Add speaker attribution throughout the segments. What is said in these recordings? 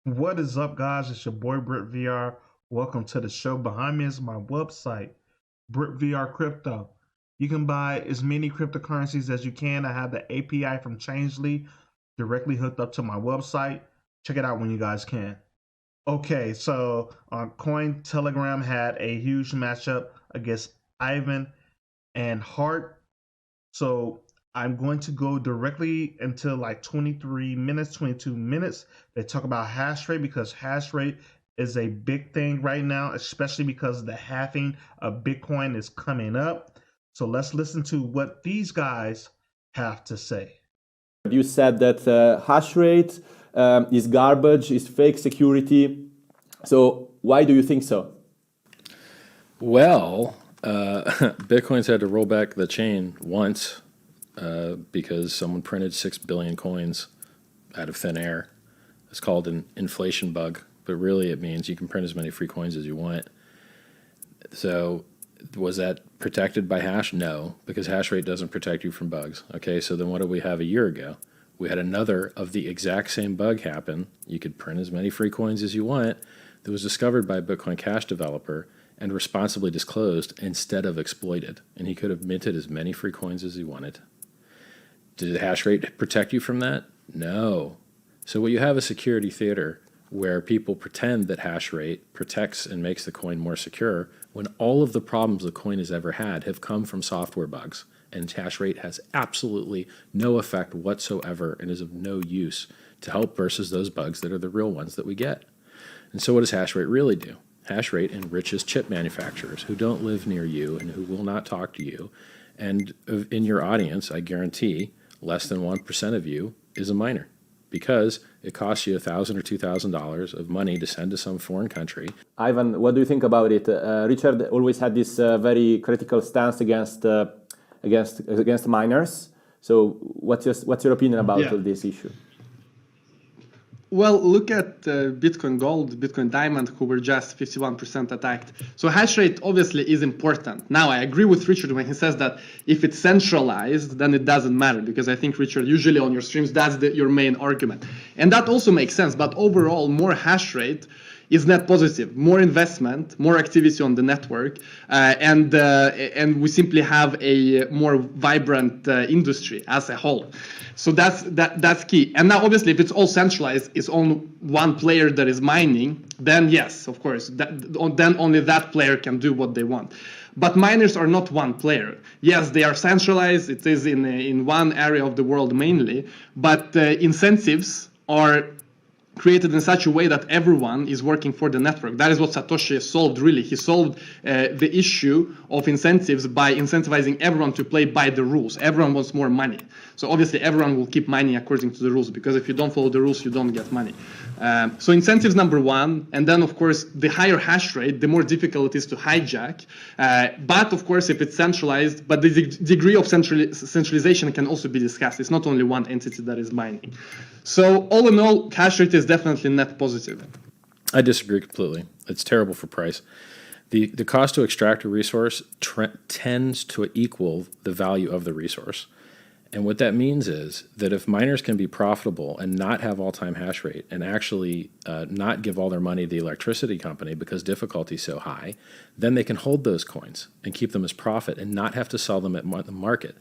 Speaker 1: What is up, guys? It's your boy Brit VR. Welcome to the show. Behind me is my website, Brit VR Crypto. You can buy as many cryptocurrencies as you can. I have the API from Changely directly hooked up to my website. Check it out when you guys can. Okay, so Coin Telegram had a huge matchup against Ivan and Hart. So I'm going to go directly into like 23 minutes, 22 minutes. They talk about hash rate because hash rate is a big thing right now, especially because the halving of Bitcoin is coming up. So let's listen to what these guys have to say.
Speaker 2: You said that hash rate is garbage, is fake security. So why do you think so?
Speaker 3: Well, Bitcoin's had to roll back the chain once because someone printed 6 billion coins out of thin air. It's called an inflation bug, but really it means you can print as many free coins as you want. So was that protected by hash? No, because hash rate doesn't protect you from bugs. Okay, so then what did we have a year ago? We had another of the exact same bug happen. You could print as many free coins as you want. That was discovered by a Bitcoin Cash developer and responsibly disclosed instead of exploited. And he could have minted as many free coins as he wanted. Did the hash rate protect you from that? No. So what you have is security theater where people pretend that hash rate protects and makes the coin more secure when all of the problems the coin has ever had have come from software bugs. And hash rate has absolutely no effect whatsoever and is of no use to help versus those bugs that are the real ones that we get. And so what does hash rate really do? Hash rate enriches chip manufacturers who don't live near you and who will not talk to you. And in your audience, I guarantee less than 1% of you is a miner because it costs you $1,000 or $2,000 of money to send to some foreign country.
Speaker 2: Ivan, what do you think about it? Richard always had this very critical stance against miners. So what's your opinion about this issue?
Speaker 4: Well, look at Bitcoin Gold, Bitcoin Diamond, who were just 51% attacked. So hash rate obviously is important. Now, I agree with Richard when he says that if it's centralized, then it doesn't matter, because I think, Richard, usually on your streams, that's your main argument. And that also makes sense, but overall, more hash rate is net positive, more investment, more activity on the network, and we simply have a more vibrant industry as a whole. So that's key. And now, obviously, if it's all centralized, it's on one player that is mining, then yes, of course, then only that player can do what they want. But miners are not one player. Yes, they are centralized. It is in one area of the world mainly, but incentives are created in such a way that everyone is working for the network. That is what Satoshi solved, really. He solved the issue of incentives by incentivizing everyone to play by the rules. Everyone wants more money. So obviously everyone will keep mining according to the rules, because if you don't follow the rules, you don't get money. So incentives number one, and then of course the higher hash rate, the more difficult it is to hijack. But of course if it's centralized, but the degree of centralization can also be discussed. It's not only one entity that is mining. So all in all, hash rate is definitely net positive.
Speaker 3: I disagree completely. It's terrible for price. The cost to extract a resource tends to equal the value of the resource. And what that means is that if miners can be profitable and not have all-time hash rate and actually not give all their money to the electricity company because difficulty is so high, then they can hold those coins and keep them as profit and not have to sell them at the market.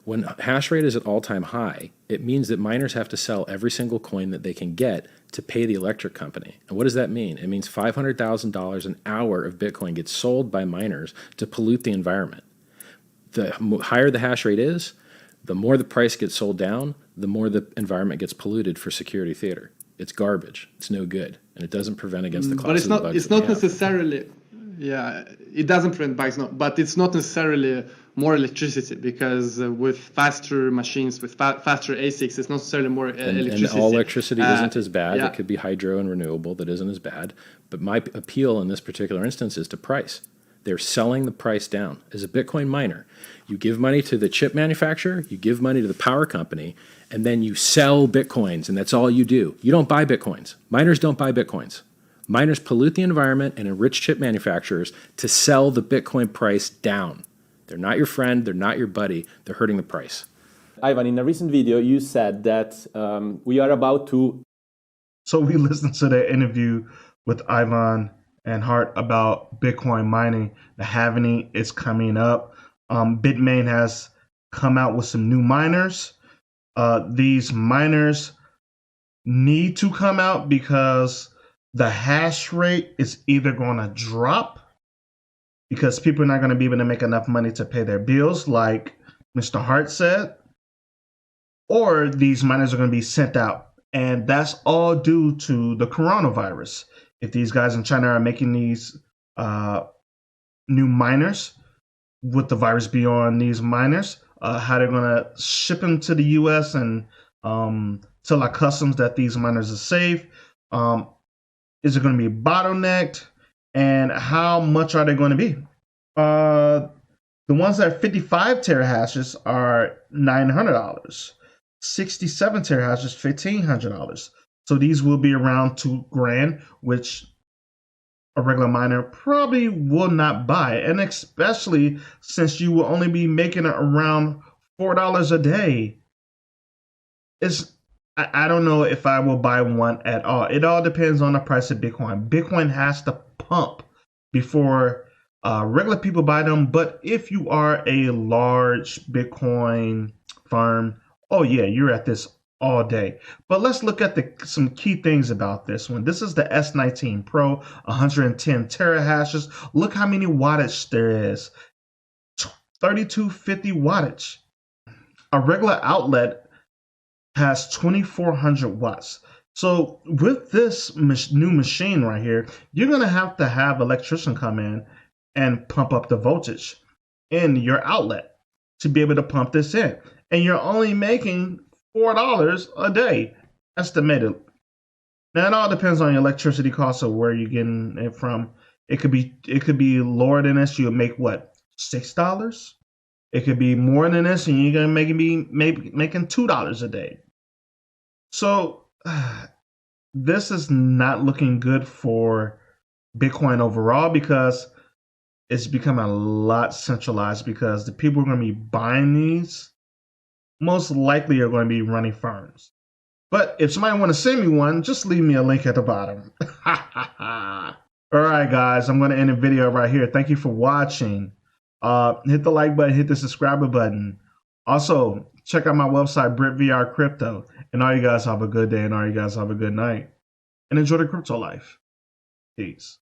Speaker 3: When hash rate is at all-time high, it means that miners have to sell every single coin that they can get to pay the electric company. And what does that mean? It means $500,000 an hour of Bitcoin gets sold by miners to pollute the environment. The higher the hash rate is, the more the price gets sold down, the more the environment gets polluted for security theater. It's garbage. It's no good. And it doesn't prevent against the classes of bugs.
Speaker 4: But it's not necessarily, yeah, it doesn't prevent bugs, no, but it's not necessarily more electricity, because with faster machines, with faster ASICs, it's not necessarily more electricity.
Speaker 3: And all electricity isn't as bad. Yeah. It could be hydro and renewable that isn't as bad. But my appeal in this particular instance is to price. They're selling the price down. As a Bitcoin miner, you give money to the chip manufacturer, you give money to the power company, and then you sell Bitcoins, and that's all you do. You don't buy Bitcoins. Miners don't buy Bitcoins. Miners pollute the environment and enrich chip manufacturers to sell the Bitcoin price down. They're not your friend, they're not your buddy, they're hurting the price.
Speaker 2: Ivan, in a recent video, you said that we are about to
Speaker 1: So we listened to the interview with Ivan and Hart about Bitcoin mining. The halving is coming up. Bitmain has come out with some new miners. These miners need to come out because the hash rate is either going to drop because people are not going to be able to make enough money to pay their bills, like Mr. Hart said, or these miners are going to be sent out. And that's all due to the coronavirus. If these guys in China are making these new miners with the virus be on these miners, how they're going to ship them to the U.S. and tell our customs that these miners are safe. Is it going to be bottlenecked? And how much are they going to be? The ones that are 55 terahashes are $900. 67 terahashes, $1,500. So these will be around $2,000, which a regular miner probably will not buy. And especially since you will only be making around $4 a day. I don't know if I will buy one at all. It all depends on the price of Bitcoin. Bitcoin has to pump before regular people buy them. But if you are a large Bitcoin firm, oh yeah, you're at this all day. But let's look at some key things about this one. This is the S19 Pro, 110 terahashes. Look how many wattage there is. 3250 wattage. A regular outlet has 2400 watts. So with this new machine right here, you're going to have electrician come in and pump up the voltage in your outlet to be able to pump this in. And you're only making $4 a day estimated. Now it all depends on your electricity costs or where you're getting it from. It could be lower than this. You'll make what, $6? It could be more than this, and you're gonna making $2 a day. So this is not looking good for Bitcoin overall because it's become a lot centralized because the people who are going to be buying these most likely are going to be running firms. But if somebody want to send me one, just leave me a link at the bottom. All right, guys, I'm going to end the video right here. Thank you for watching. Hit the like button, hit the subscriber button. Also, check out my website, BritVR Crypto. And all you guys have a good day and all you guys have a good night. And enjoy the crypto life. Peace.